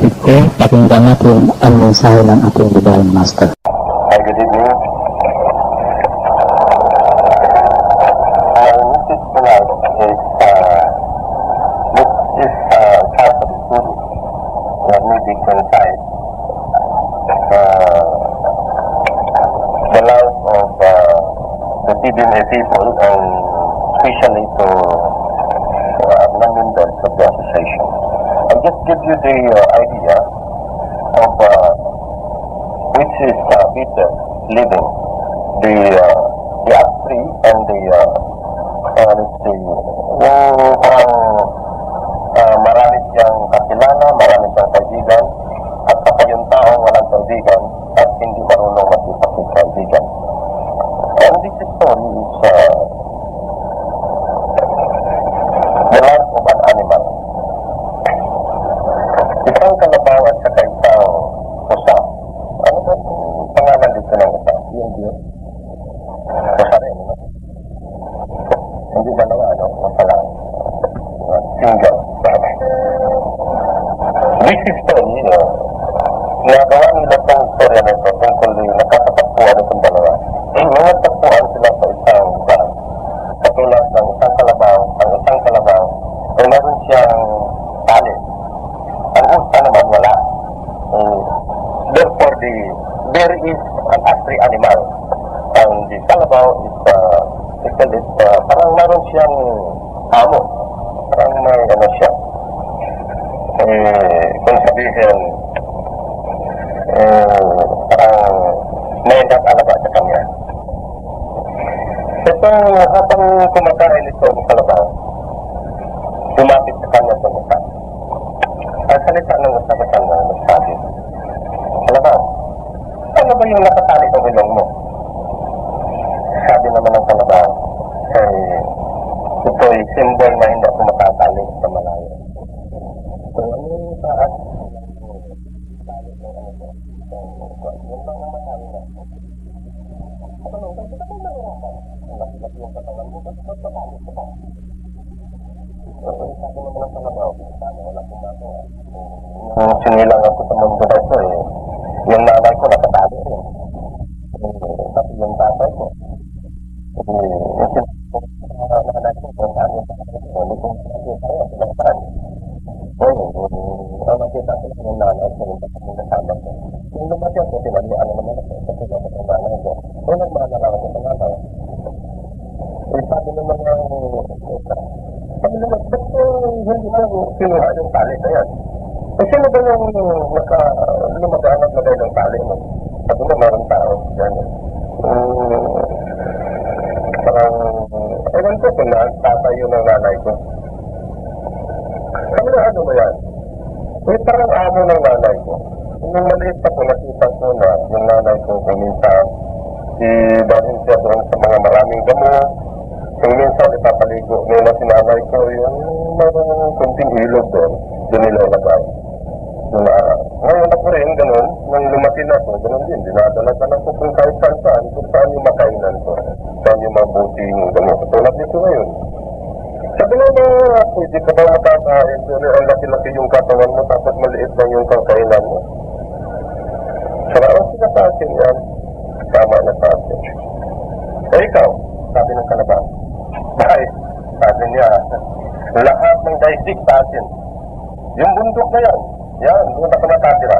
kapatid ko, pakinggan natin ang mensahe ng ating Divine Master. Hi, good evening. My message tonight is, this is Catholic story that may be concise. The life of the PBMA people and especially to non-members of the association. I'll just give you the idea of which is better living, the up-free and the let's see, yung parang marami siyang kakilala, marami siyang kaibigan, at saka yung taong walang kaibigan at hindi marunong makipagkaibigan. And this story is the life of an animal. Isang kalabaw at saka isang pusa. Ano ba yung pangalan dito ng isa? Yung Diyos? Pusa rin, no? Hindi dalawa, ano? Pusa lang. Single. This is story, nagawa nila itong story na ito tungkol nakakatagpuan itong dalawa. Mga tagpuan sila sa isang lugar. Katulad ng isang kalabaw, ay meron siyang tali. Ang usa naman wala. Therefore, there is an astray animal. And the kalabaw is parang meron siyang amo. Parang may ano siya. Kung sabihin, parang may nag-alaga sa kanya. Ito, habang kumakain ito ang kalabaw, lumapit sa kanya sa mukha. Ang salita ng usapan na nagsabi, kalabaw, ano ba yung nakatali ng ilong mo? Sabi naman ng kalabaw, ito'y symbol na hindi ako makatali sa malayo. So, ano yung taas? Tali ng ano ko? Yun lang ang matali na. Ano, kasi ito na rin ako. Ang laki-laki yung katawan mo, kasi magpapali ko ba? So, sabi naman ng kalabaw, sabi wala kumagawa. Nung sinilang ako sa mundo na ito, yung nanay ko nakatali rin. Tapos yung tatay ko. Yung nanay ko, kung ano yung tatay ko, hindi kong sinabi tayo, sinaktaan. Ang makita ko yung nanay ko, yung tatay ko kasama ko. Yung lumati ako, tinalian naman ako, kasi yung nanay ko. Kung nagmaalala ako sa nanay, sabi naman yung sabi naman, ba't hindi mo kinuha yung tali na yan? Sino ba yung lumagaan at lagay ng tali mo? Sabi na meron tao. Yan. Parang, ewan ko kung tatay yun ng nanay ko. Sabi na ano ba yan? Parang amo ng nanay ko. Nung maliit ako, nakita ko na yung nanay ko kung minsan dalhin siya doon sa mga maraming damo. Kung minsan ipapaligo nila si nanay ko, yung marang kunting ilog doon nilalagay. Ngayon ako rin, ganun, nang lumatin ako, ganun din, dinadala-dala ko kung kahit saan, kung saan yung makainan ko, saan yung mabuting gano'n. Katulad nito ngayon. Sabi na pwede ka ba makakain, ang laki-laki yung katawan mo, tapos maliit lang yung kakainan mo. Sarang sila sa akin yan, tama na sa akin. Ikaw, sabi ng kalabaw, dahil, sabi niya, lahat ng daigdig sa akin, yung bundok na yan, doon ako nakatira.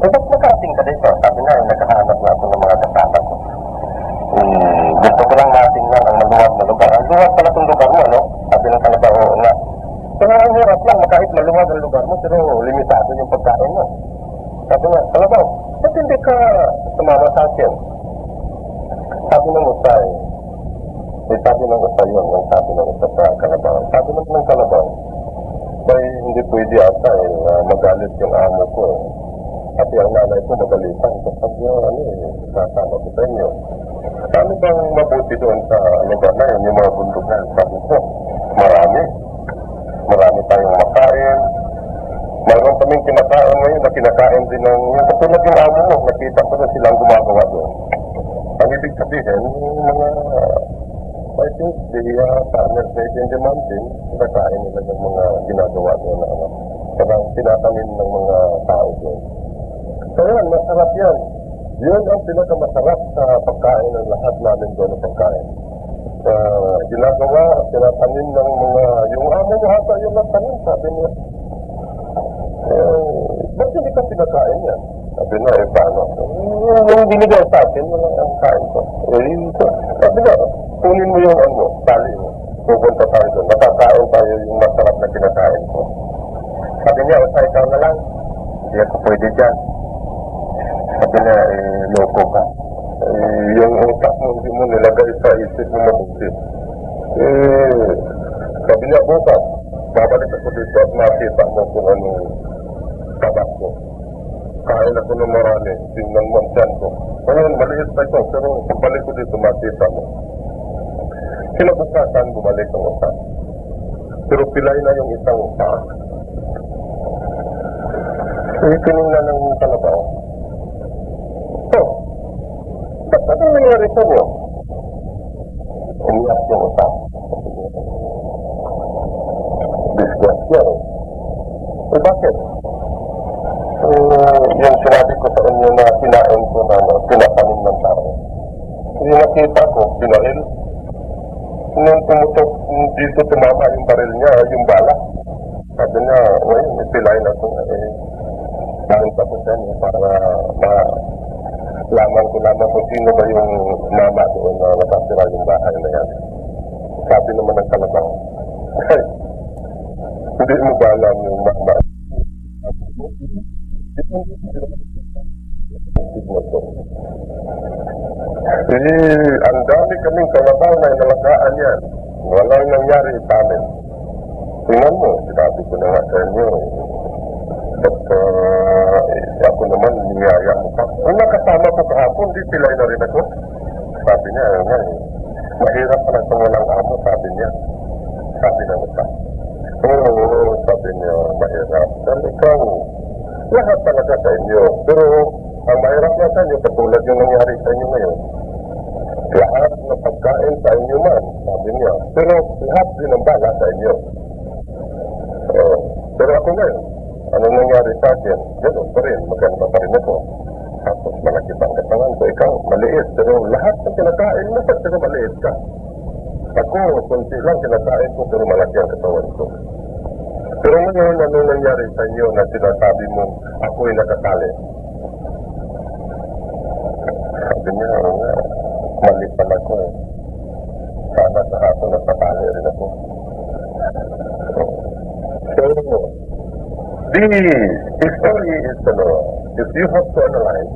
Ba't makarating ka dito? Sabi na, nagkahanap na ako ng mga kasama ko. Gusto ko lang matingnan ang maluwag na lugar. Ang luwag pala itong lugar mo, no? Sabi ng kalabaw, oo nga. Pero ang hirap lang, kahit maluwag ang lugar mo, pero limitado yung pagkain mo. Sabi nga, kalabaw, ba't hindi ka sumama sa akin? Sabi ng usay, sabi ng usay yun, sabi ng usay sa kalabaw. Sabi ng kalabaw, ay hindi pwede ata magalit yung amo ko Kasi ang nanay ko magalitan kapag kasama ko sa inyo. Ano bang mabuti doon sa lugar na yun, yung mga bundok na sabi ko? Marami tayong makain. Mayroon kaming kinakain ngayon na kinakain din ng yung katulad yung amo mo, nakita ko na silang gumagawa doon. Ang ibig sabihin, yung mga I think the farmers in the mountain, kinakain nila ng mga ginagawa doon na Parang tinatanim ng mga tao doon. So yan, masarap yan. Yun ang pinakamasarap sa pagkain ng lahat namin doon ng pagkain. Ginagawa at tinatanim ng mga, yung amo mo hata yung nagtanim, sabi niya. Ba't hindi ka pinakain yan? Sabi na, paano? Yung binigay sa akin, walang ang kain ko. Sabi na, kunin mo yung tali mo. Pupunta tayo doon. Nakakain tayo yung masarap na kinakain ko. Sabi niya, ikaw na lang. Hindi ako pwede dyan. Sabi niya, loko ka. Yung utak mo, hindi mo nilagay sa isip mo mabuti. Sabi niya, bukas, babalik ako dito at makita mo kung anong tabak ko. Kain ako ng marami, tingnan mo ang tiyan ko. Ngayon, maliit pa ito, pero balik ko dito, makita mo. Kinabukasan, bumalik ang utak. Pero pilay na yung isang utak. Tinignan ng kalabaw. Ba't anong nangyari sa inyo? Umiyak yung utak. Disgrasya. Bakit? Yung sinabi ko sa inyo na kinain ko na tinatanim ng tao. Hindi nakita ko, pinaril. Nung tumutok dito tumama yung baril niya, yung bala. Sabi niya, ngayon, ipilay na ito. Dahil pa ko sa inyo para malaman ko naman kung sino ba yung mama doon na nakasira yung bahay na yan. Sabi naman ng kalabaw, hindi mo ba alam yung mama? Ang dami kaming kalabaw na inalagaan yan. Walang nangyari sa amin. Tingnan mo, sinabi ko na nga sa inyo. Ako naman, niyaya mo pa. Kung nakasama ko kahapon, di pilay na rin ako. Sabi niya, mahirap pa na walang amo, sabi niya. Sabi na mo pa. Oo, sabi niya, mahirap. Dahil ikaw, lahat talaga sa inyo. Pero, ang mahirap na sa inyo, katulad yung nangyari sa inyo ngayon. Lahat na pagkain sa inyo man, sabi niya. Pero, lahat din ang bala sa inyo. Pero ako ngayon, anong nangyari sa akin? Gano'n pa rin, maganda pa rin ako. Tapos malaki pang katangan ko, ikaw, maliit. Pero lahat ng kinakain mo, pero maliit ka. Ako, kunti lang kinakain ko, pero malaki ang katawan ko. Pero ngayon, anong nangyari sa inyo na sinasabi mo, ako'y nakakali? Sabi niya, mali pala ko. Sana sa hapon nakakali rin ako. So, the story is, if you have to analyze,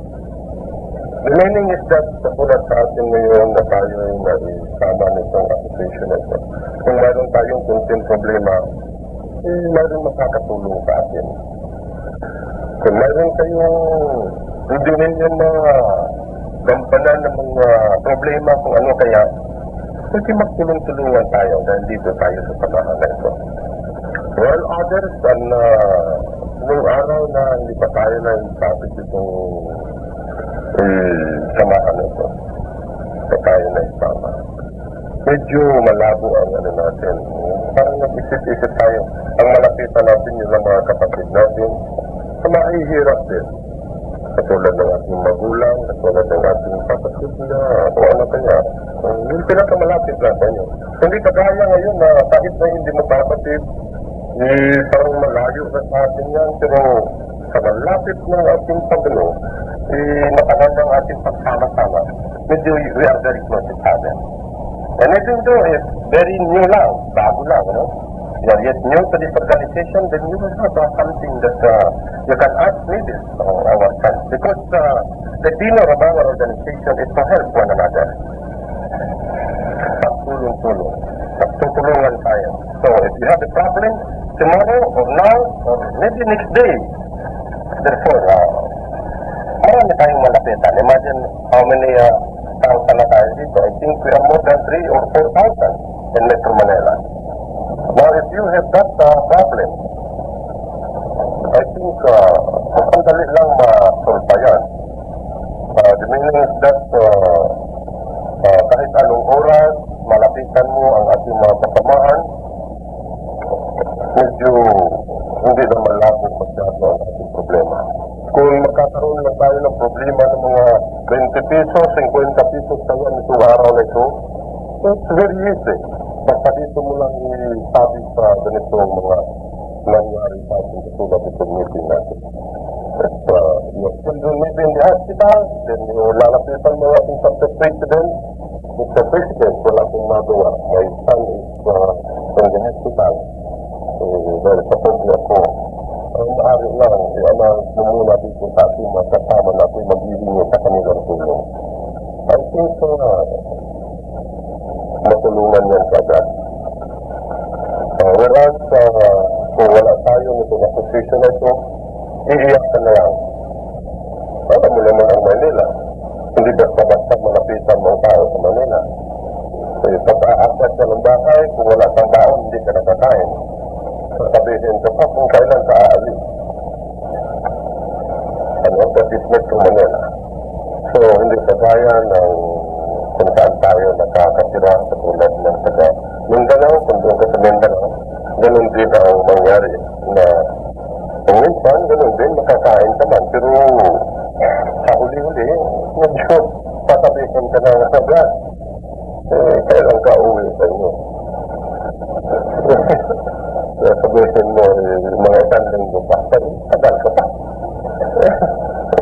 the meaning is that kapulat sa atin ngayon na tayo ay sama nitong accusation na ito. Kung mayroon tayong kunting problema, mayroon makakatulong sa atin. Kung mayroon kayong hindi rin yung mga gampanan ng mga problema kung ano kaya, kasi magtulong-tulungan tayo dahil dito tayo sa panahan na ito. While others, nung araw na hindi pa tayo na topic itong samahan ito, pa tayo na isama. Medyo malabo ang natin. Parang nag-isip-isip tayo. Ang malapitan natin yung mga kapatid natin, sa mahihirap din. Katulad ng ating magulang, katulad ng ating kapatid na, o ano kaya. Yung pinakamalapit na tayo. Hindi kagaya ngayon na kahit na hindi mo kapatid, parang malayo na sa atin yan, pero sa malapit ng ating pagano, matagal ng ating pagsama-sama, medyo we are very close to each other. And even though it's very new lang, bago lang, you are yet new to this organization, then you will have something that you can ask maybe our friends. Because the tenor of our organization is to help one another. Pagtulong-tulong. Pagtutulungan tayo. So if you have a problem, tomorrow or now or maybe next day, therefore, marami tayong malapitan. Imagine how many thousand na tayo dito. I think we are more than 3 or 4,000 in Metro Manila. Now, if you have that problem, I think ang dali lang ma-solve yan. The meaning is that kahit anong oras, malapitan mo ang ating mga kasamahan, medyo hindi na malapit magkakaroon lang tayo ng problema ng mga 20 pesos, 50 pesos tayo nitong araw na ito. So, it's very easy. Basta dito mo lang isabi sa ganitong mga nangyari sa ating katulad itong meeting natin. At your children may be in the hospital, then yung lalapitan mo ating President. Mr. President, wala akong magawa. My son is in the hospital. Dahil sa pwede ako, ang maaari lang, i-announce mo muna dito sa ating mga kasama na ako'y maghihingi sa kanilang tulong. I think matulungan yan kagad. Whereas, kung wala tayo nitong association na ito, iiyak ka na lang. Alam mo naman ang Manila. Hindi basta-basta malapitan mong tao sa Manila. Pag-aakit ka ng bahay, kung wala kang baon, hindi ka nakakain. Sasabihin ka pa kung kailan ka aalis. Ano ang patismet sa Manila. So, hindi kagaya ng kung saan tayo nakakatira sa tulad ng taga Mindanao, kung doon ka sa Mindanao, ganun din ang mangyari na kung minsan, ganun din, makakain ka man. Pero sa huli-huli, medyo pasabihin ka na agad. Kailan ka uwi sa inyo? Sabihin mo, mga isang linggo pa, tagal ka pa.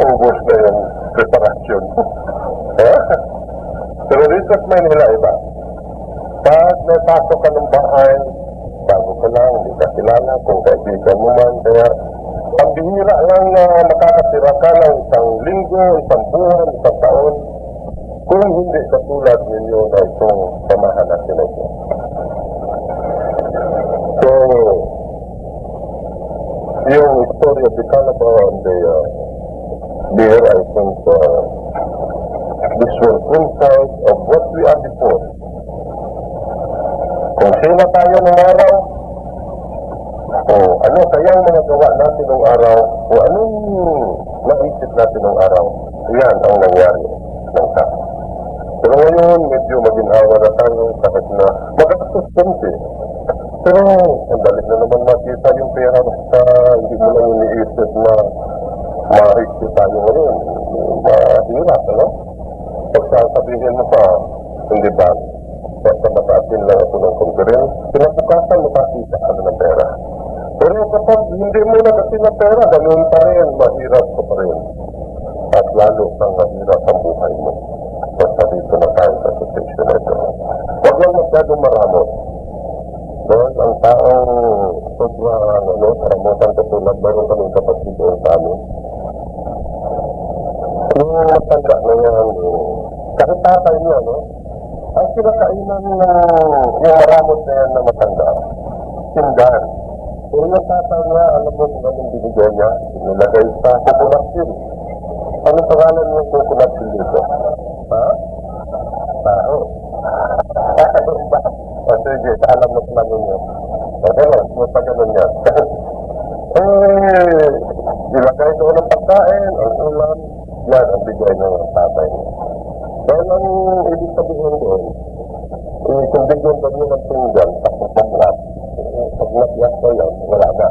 Ubus na yung preparasyon. Pero dito sa Manila, iba. Pag napasok ka ng bahay, bago ka lang, hindi ka kilala, kung kaibigan mo man, kaya ang bihira lang na makakatira ka ng isang linggo, isang buwan, isang taon, kung hindi katulad ninyo na itong samahan natin na ito. So, yung story of the Calabar and there, I think this will coincide of what we are before. Kung sino tayo ng araw, o ano kayang mga gawa natin ng araw, o anong naisip natin ng araw, yan ang nangyari ng tao. Pero ngayon, medyo maginhawa na tayo kahit na mag-assistente. Pero, ang dalit na naman makita yung pera basta hindi mo lang iniisip na ma-reach tayo ngayon. Mahirap, ano? Pagsasabihin mo pa, hindi ba? Basta mataasin lang ako ng conference, pinabukasan makakita ka na ng pera. Pero kapag hindi mo na kasi ng pera, ganun pa rin, mahirap ka pa rin. At lalo kang mahirap ang buhay mo. Basta dito na tayo sa association na ito. Huwag lang masyadong maramot. Doon ang taong sobrang karamutan katulad, mayroon kaming kapatid doon sa amin. Yung matanda na yan, kahit tatay niya, no? Ang kinakainan ng yung maramot na yan na matanda, sindan. Kung yung tatay niya, alam mo kung anong binigyan niya, nilagay sa coconut shell. Anong pangalan ng coconut shell dito? Ha? Tao. O sige, alam mo sa namin yun. O gano'n, magpaganon yan. Ilagay doon ang pagkain, ang ulam, yan ang bigay ng tatay niya. Dahil ang ibig sabihin doon, kung bigyan ba niyo ng pinggan, pag nagyas ko yan, wala na.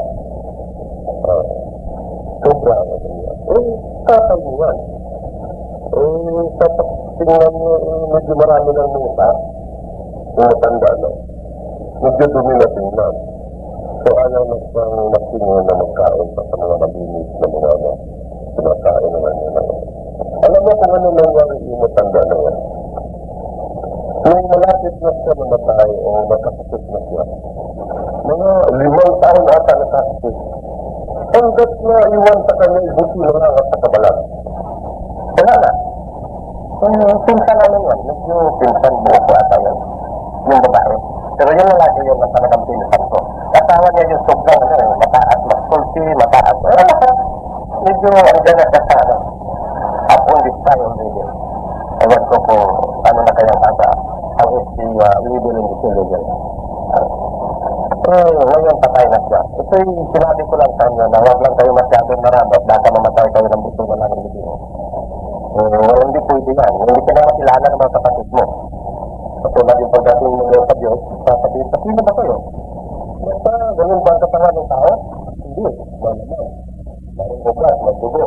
Sobra ang ano niya. Tatay niyo yan. Kapag tingnan mo, medyo marami ng muta, matanda na. Medyo dumi na tingnan. So ayaw na pang masingon na magkain sa mga nabinis na mga sinakain naman yun. Alam mo kung ano nangyari yung matanda na yan. Nung malapit na siya namatay o nakasakit na siya, mga 5 taon ata nakasakit. Hanggat na iwan sa kanya, ibuti na lang at sa kabalag. Wala na. Pinsan naman yan. Medyo pinsan buo ko ata yan. Yung babae. Pero yung lalaki yun na talagang pinsan ko. Asawa niya yung sobrang mataas, mas-sulti, mataas. Medyo andyan na siya sa ulit tayo hindi. Ewan ko kung ano na kayang ata ang leader in this religion. Ngayon patay na siya. Ito yung sinabi ko lang sa inyo na huwag lang kayo masyadong maramot baka mamatay kayo ng buto wala ng hindi. Hindi pwede yan. Hindi ka na makilala ng mga kapatid mo. Katulad yung pagdating mo sa Diyos, sasabihin, sino ba kayo? Basta ganun ba ang kapangan ng tao? Hindi. Malaman. Maring buklat, magdugo.